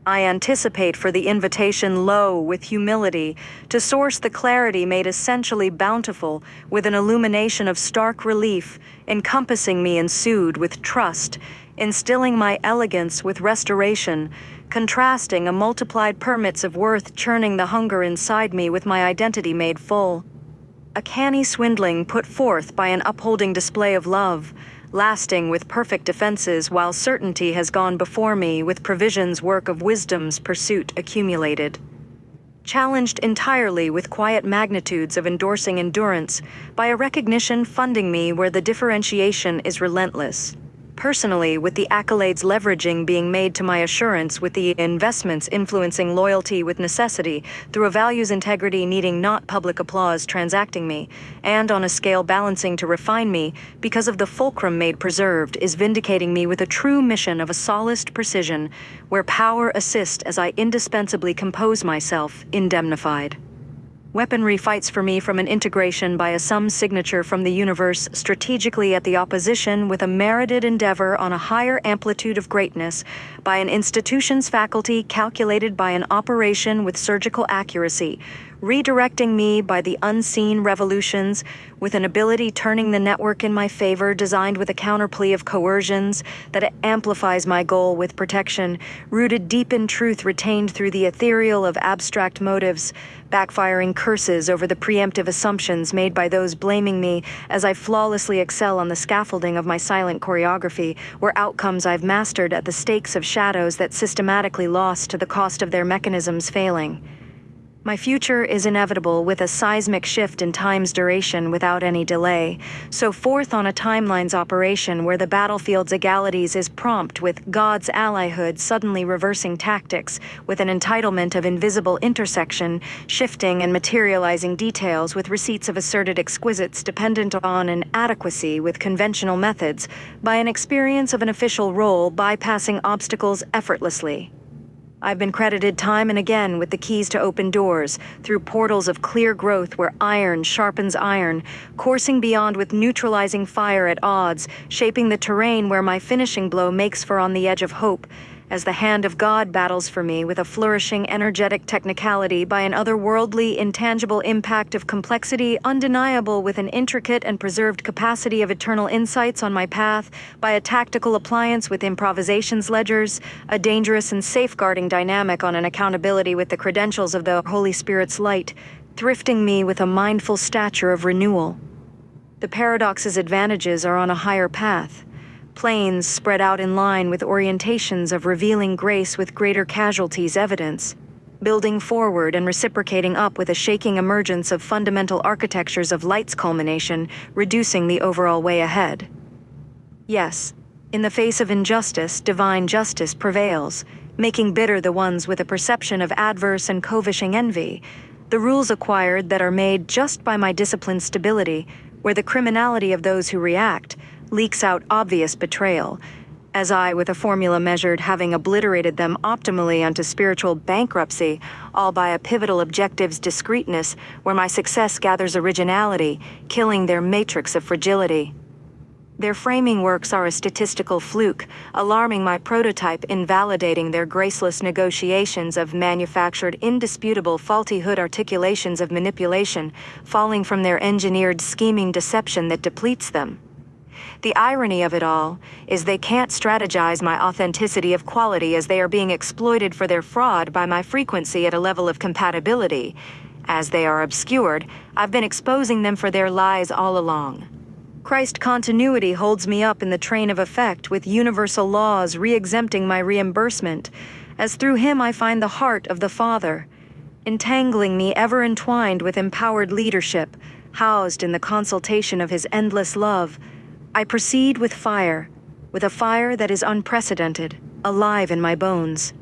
I anticipate for the invitation low with humility, to source the clarity made essentially bountiful with an illumination of stark relief, encompassing me ensued with trust, instilling my elegance with restoration, contrasting a multiplied permits of worth churning the hunger inside me with my identity made full. A canny swindling put forth by an upholding display of love, lasting with perfect defenses while certainty has gone before me with provisions work of wisdom's pursuit accumulated. Challenged entirely with quiet magnitudes of endorsing endurance by a recognition funding me where the differentiation is relentless. Personally, with the accolades leveraging being made to my assurance with the investments influencing loyalty with necessity through a values integrity needing not public applause transacting me, and on a scale balancing to refine me because of the fulcrum made preserved is vindicating me with a true mission of a solaced precision where power assist as I indispensably compose myself indemnified. Weaponry fights for me from an integration by a sum signature from the universe strategically at the opposition with a merited endeavor on a higher amplitude of greatness by an institution's faculty calculated by an operation with surgical accuracy, redirecting me by the unseen revolutions with an ability turning the network in my favor designed with a counterplea of coercions that amplifies my goal with protection, rooted deep in truth retained through the ethereal of abstract motives, backfiring curses over the preemptive assumptions made by those blaming me as I flawlessly excel on the scaffolding of my silent choreography, where outcomes I've mastered at the stakes of shadows that systematically lost to the cost of their mechanisms failing. My future is inevitable with a seismic shift in time's duration without any delay, so forth on a timeline's operation where the battlefield's egalities is prompt with God's allyhood suddenly reversing tactics with an entitlement of invisible intersection, shifting and materializing details with receipts of asserted exquisites dependent on an adequacy with conventional methods by an experience of an official role bypassing obstacles effortlessly. I've been credited time and again with the keys to open doors, through portals of clear growth where iron sharpens iron, coursing beyond with neutralizing fire at odds, shaping the terrain where my finishing blow makes for on the edge of hope, as the hand of God battles for me with a flourishing energetic technicality by an otherworldly intangible impact of complexity undeniable with an intricate and preserved capacity of eternal insights on my path, by a tactical appliance with improvisation's ledgers, a dangerous and safeguarding dynamic on an accountability with the credentials of the Holy Spirit's light, thrifting me with a mindful stature of renewal. The paradox's advantages are on a higher path. Planes spread out in line with orientations of revealing grace with greater casualties evidence, building forward and reciprocating up with a shaking emergence of fundamental architectures of light's culmination, reducing the overall way ahead. Yes, in the face of injustice, divine justice prevails, making bitter the ones with a perception of adverse and covishing envy, the rules acquired that are made just by my disciplined stability, where the criminality of those who react leaks out obvious betrayal, as I, with a formula measured, having obliterated them optimally unto spiritual bankruptcy, all by a pivotal objective's discreteness, where my success gathers originality, killing their matrix of fragility. Their framing works are a statistical fluke, alarming my prototype, invalidating their graceless negotiations of manufactured, indisputable faultyhood articulations of manipulation, falling from their engineered scheming deception that depletes them. The irony of it all is they can't strategize my authenticity of quality as they are being exploited for their fraud by my frequency at a level of compatibility. As they are obscured, I've been exposing them for their lies all along. Christ continuity holds me up in the train of effect with universal laws re-exempting my reimbursement, as through him I find the heart of the Father, entangling me ever entwined with empowered leadership, housed in the consultation of his endless love. I proceed with a fire that is unprecedented, alive in my bones.